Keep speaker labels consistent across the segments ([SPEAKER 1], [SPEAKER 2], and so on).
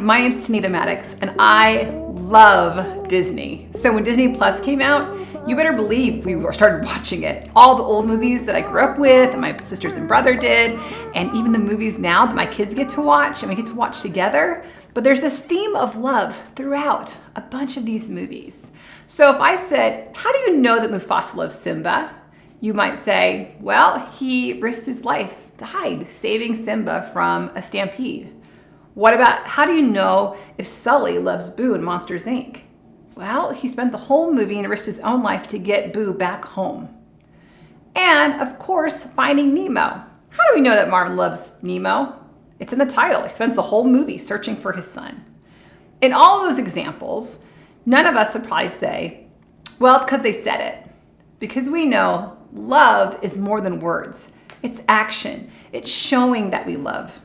[SPEAKER 1] my name's Tanita Maddox, and I love Disney. So when Disney Plus came out, you better believe we started watching it. All the old movies that I grew up with, and my sisters and brother did, and even the movies now that my kids get to watch, and we get to watch together. But there's this theme of love throughout a bunch of these movies. So if I said, how do you know that Mufasa loves Simba? You might say, well, he risked his life to hide, saving Simba from a stampede. What about, how do you know if Sully loves Boo in Monsters, Inc.? Well, he spent the whole movie and risked his own life to get Boo back home. And, of course, Finding Nemo. How do we know that Marvin loves Nemo? It's in the title. He spends the whole movie searching for his son. In all those examples, none of us would probably say, well, it's because they said it. Because we know love is more than words. It's action. It's showing that we love.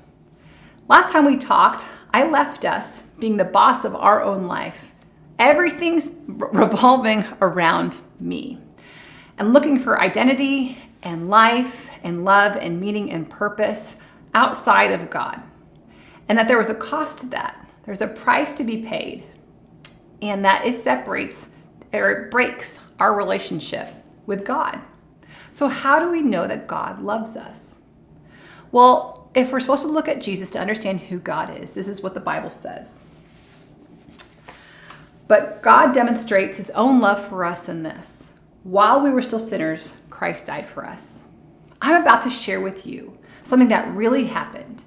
[SPEAKER 1] Last time we talked, I left us being the boss of our own life. Everything's revolving around me and looking for identity and life and love and meaning and purpose outside of God. And that there was a cost to that. There's a price to be paid, and that it separates or it breaks our relationship with God. So how do we know that God loves us? Well, if we're supposed to look at Jesus to understand who God is, this is what the Bible says. But God demonstrates his own love for us in this. While we were still sinners, Christ died for us. I'm about to share with you something that really happened.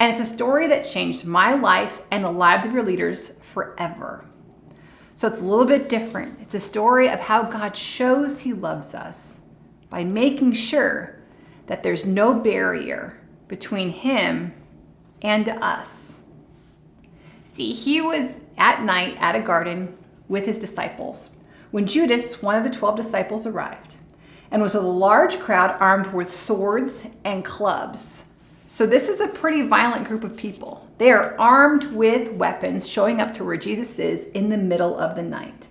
[SPEAKER 1] And it's a story that changed my life and the lives of your leaders forever. So it's a little bit different. It's a story of how God shows he loves us by making sure that there's no barrier between him and us. See, he was at night at a garden with his disciples when Judas, one of the 12 disciples, arrived and was with a large crowd armed with swords and clubs. So this is a pretty violent group of people. They are armed with weapons showing up to where Jesus is in the middle of the night.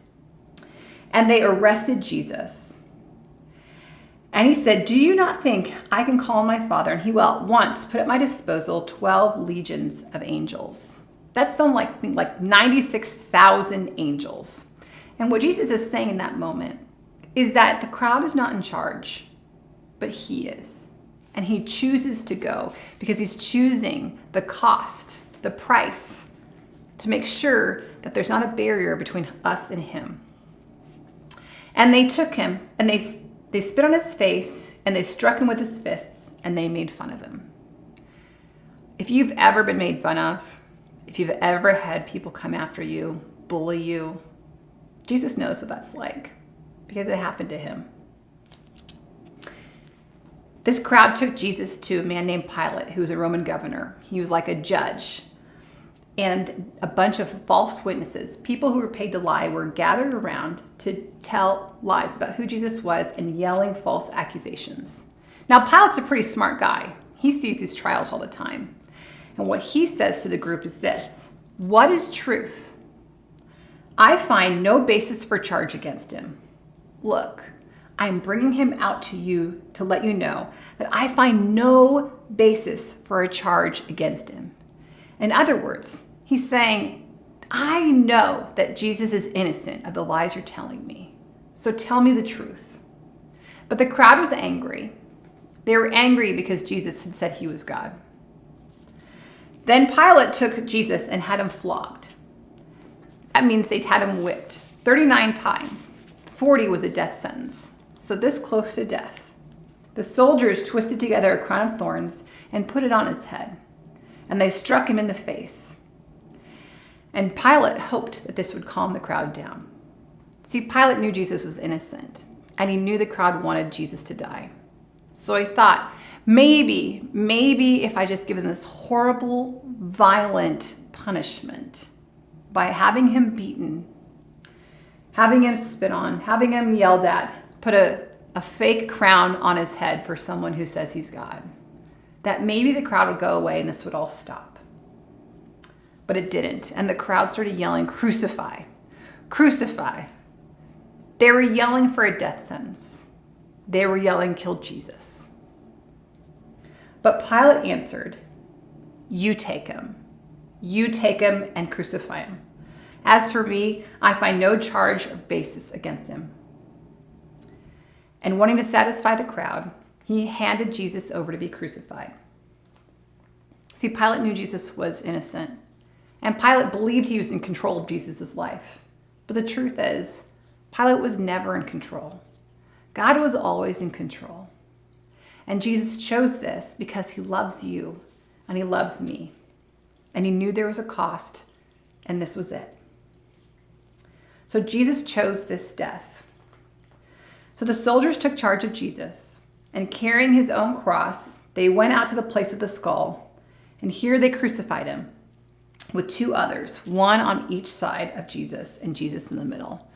[SPEAKER 1] And they arrested Jesus. And he said, do you not think I can call my Father, and he will at once put at my disposal 12 legions of angels? That's something like 96,000 angels. And what Jesus is saying in that moment is that the crowd is not in charge, but he is. And he chooses to go because he's choosing the cost, the price, to make sure that there's not a barrier between us and him. And they took him and they spit on his face and they struck him with his fists and they made fun of him. If you've ever been made fun of, if you've ever had people come after you, bully you, Jesus knows what that's like because it happened to him. This crowd took Jesus to a man named Pilate, who was a Roman governor. He was like a judge. And a bunch of false witnesses, people who were paid to lie, were gathered around to tell lies about who Jesus was and yelling false accusations. Now, Pilate's a pretty smart guy. He sees these trials all the time. And what he says to the group is this: what is truth? I find no basis for charge against him. Look, I'm bringing him out to you to let you know that I find no basis for a charge against him. In other words, he's saying, I know that Jesus is innocent of the lies you're telling me. So tell me the truth. But the crowd was angry. They were angry because Jesus had said he was God. Then Pilate took Jesus and had him flogged. That means they'd had him whipped 39 times. 40 was a death sentence. So this close to death. The soldiers twisted together a crown of thorns and put it on his head. And they struck him in the face. And Pilate hoped that this would calm the crowd down. See, Pilate knew Jesus was innocent, and he knew the crowd wanted Jesus to die. So he thought, maybe if I just give him this horrible, violent punishment by having him beaten, having him spit on, having him yelled at, put a fake crown on his head for someone who says he's God, that maybe the crowd would go away and this would all stop. But it didn't. And the crowd started yelling, crucify, crucify. They were yelling for a death sentence. They were yelling, kill Jesus. But Pilate answered, you take him. You take him and crucify him. As for me, I find no charge or basis against him." And wanting to satisfy the crowd, he handed Jesus over to be crucified. See, Pilate knew Jesus was innocent, and Pilate believed he was in control of Jesus' life. But the truth is, Pilate was never in control. God was always in control. And Jesus chose this because he loves you and he loves me. And he knew there was a cost, and this was it. So Jesus chose this death. So the soldiers took charge of Jesus, and carrying his own cross, they went out to the place of the skull, and here they crucified him with two others, one on each side of Jesus and Jesus in the middle.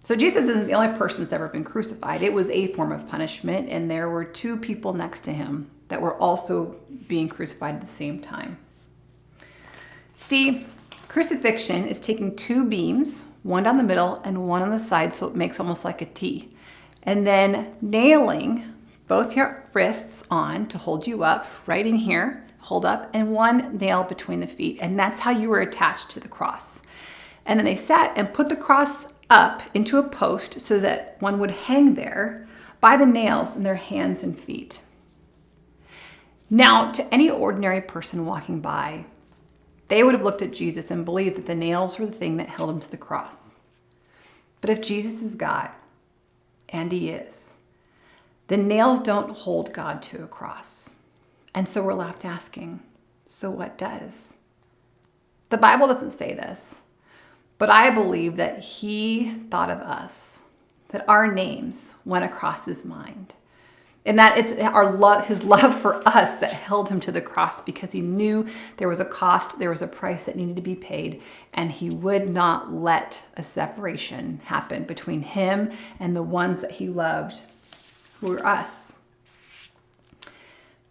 [SPEAKER 1] So Jesus isn't the only person that's ever been crucified. It was a form of punishment, and there were two people next to him that were also being crucified at the same time. See, crucifixion is taking two beams, one down the middle and one on the side, so it makes almost like a T, and then nailing both your wrists on to hold you up, right in here, hold up, and one nail between the feet, and that's how you were attached to the cross. And then they sat and put the cross up into a post so that one would hang there by the nails in their hands and feet. Now, to any ordinary person walking by, they would have looked at Jesus and believed that the nails were the thing that held him to the cross. But if Jesus is God, and he is, the nails don't hold God to a cross. And so we're left asking, so what does? The Bible doesn't say this, but I believe that he thought of us, that our names went across his mind, and that it's his love for us that held him to the cross, because he knew there was a cost, there was a price that needed to be paid, and he would not let a separation happen between him and the ones that he loved, who were us.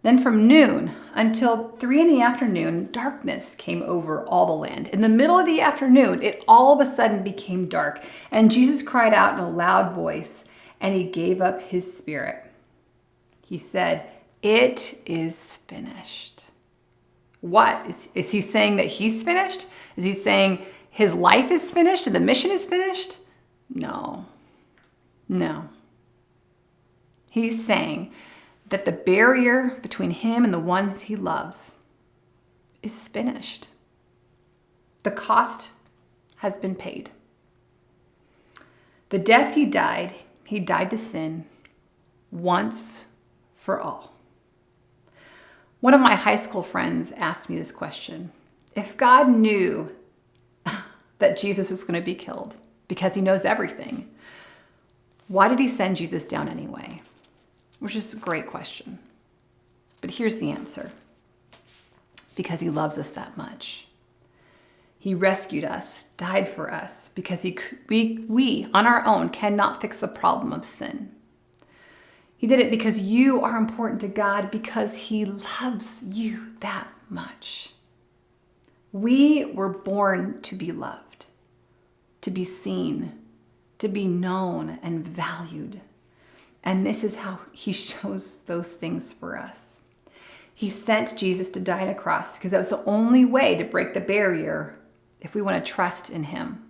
[SPEAKER 1] Then from noon until 3 p.m, darkness came over all the land. In the middle of the afternoon, it all of a sudden became dark, and Jesus cried out in a loud voice, and he gave up his spirit. He said, "It is finished." What? Is he saying that he's finished? Is he saying his life is finished and the mission is finished? No. He's saying that the barrier between him and the ones he loves is finished. The cost has been paid. The death he died to sin once for all. One of my high school friends asked me this question: if God knew that Jesus was going to be killed because he knows everything, why did he send Jesus down anyway? Which is a great question. But here's the answer: because he loves us that much. He rescued us, died for us, because we on our own cannot fix the problem of sin. He did it because you are important to God, because he loves you that much. We were born to be loved, to be seen, to be known and valued. And this is how he shows those things for us. He sent Jesus to die on a cross because that was the only way to break the barrier if we want to trust in him.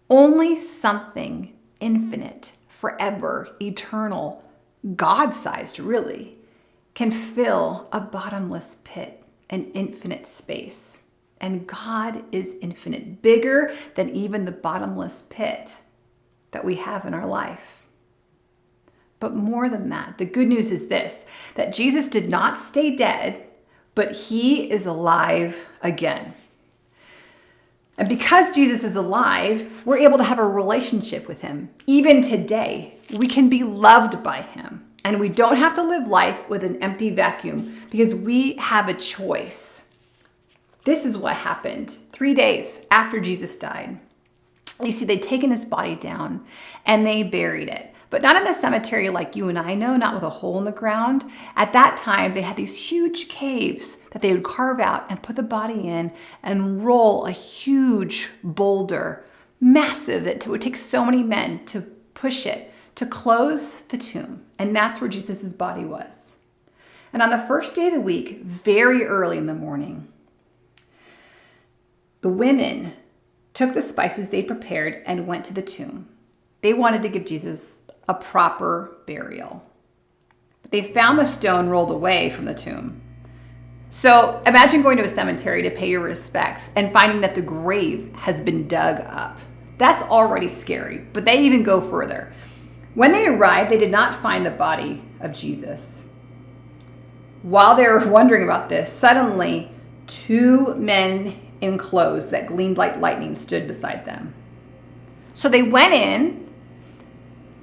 [SPEAKER 1] Only something infinite, forever, eternal, God-sized really, can fill a bottomless pit, an infinite space. And God is infinite, bigger than even the bottomless pit that we have in our life. But more than that, the good news is this: that Jesus did not stay dead, but he is alive again. And because Jesus is alive, we're able to have a relationship with him. Even today, we can be loved by him. And we don't have to live life with an empty vacuum, because we have a choice. This is what happened 3 days after Jesus died. You see, they'd taken his body down and they buried it. But not in a cemetery like you and I know, not with a hole in the ground. At that time, they had these huge caves that they would carve out and put the body in and roll a huge boulder, massive, that would take so many men to push it, to close the tomb. And that's where Jesus' body was. And on the first day of the week, very early in the morning, The women took the spices they prepared and went to the tomb. They wanted to give Jesus a proper burial. But they found the stone rolled away from the tomb. So imagine going to a cemetery to pay your respects and finding that the grave has been dug up. That's already scary, but they even go further. When they arrived, they did not find the body of Jesus. While they were wondering about this, suddenly 2 men in clothes that gleamed like lightning stood beside them. So they went in,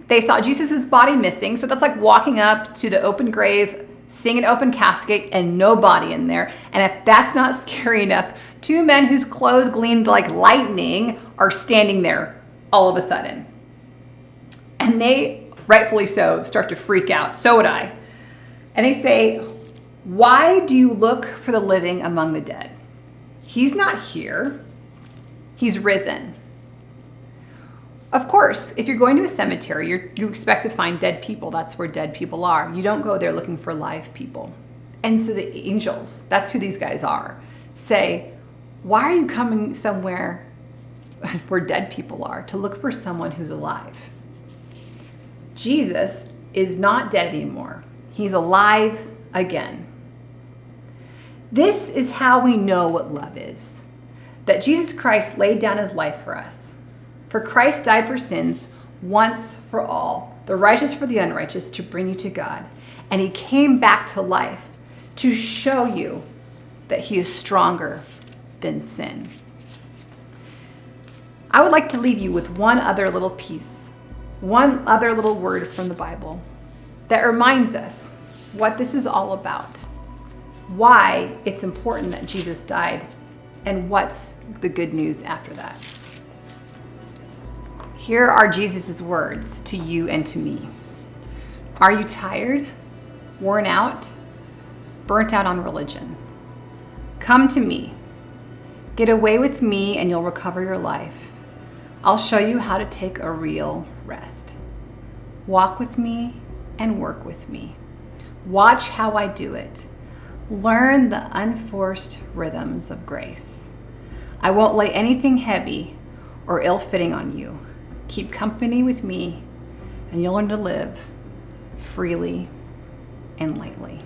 [SPEAKER 1] they saw Jesus' body missing. So that's like walking up to the open grave, seeing an open casket and no body in there. And if that's not scary enough, 2 men whose clothes gleamed like lightning are standing there all of a sudden. And they, rightfully so, start to freak out. So would I. And they say, "Why do you look for the living among the dead? He's not here. He's risen." Of course, if you're going to a cemetery, you expect to find dead people. That's where dead people are. You don't go there looking for live people. And so the angels, that's who these guys are, say, "Why are you coming somewhere where dead people are to look for someone who's alive?" Jesus is not dead anymore. He's alive again. This is how we know what love is, that Jesus Christ laid down his life for us. For Christ died for sins once for all, the righteous for the unrighteous, to bring you to God. And he came back to life to show you that he is stronger than sin. I would like to leave you with one other little piece, one other little word from the Bible that reminds us what this is all about, why it's important that Jesus died, and what's the good news after that. Here are Jesus' words to you and to me. Are you tired, worn out, burnt out on religion? Come to me. Get away with me and you'll recover your life. I'll show you how to take a real rest. Walk with me and work with me. Watch how I do it. Learn the unforced rhythms of grace. I won't lay anything heavy or ill-fitting on you. Keep company with me and you'll learn to live freely and lightly.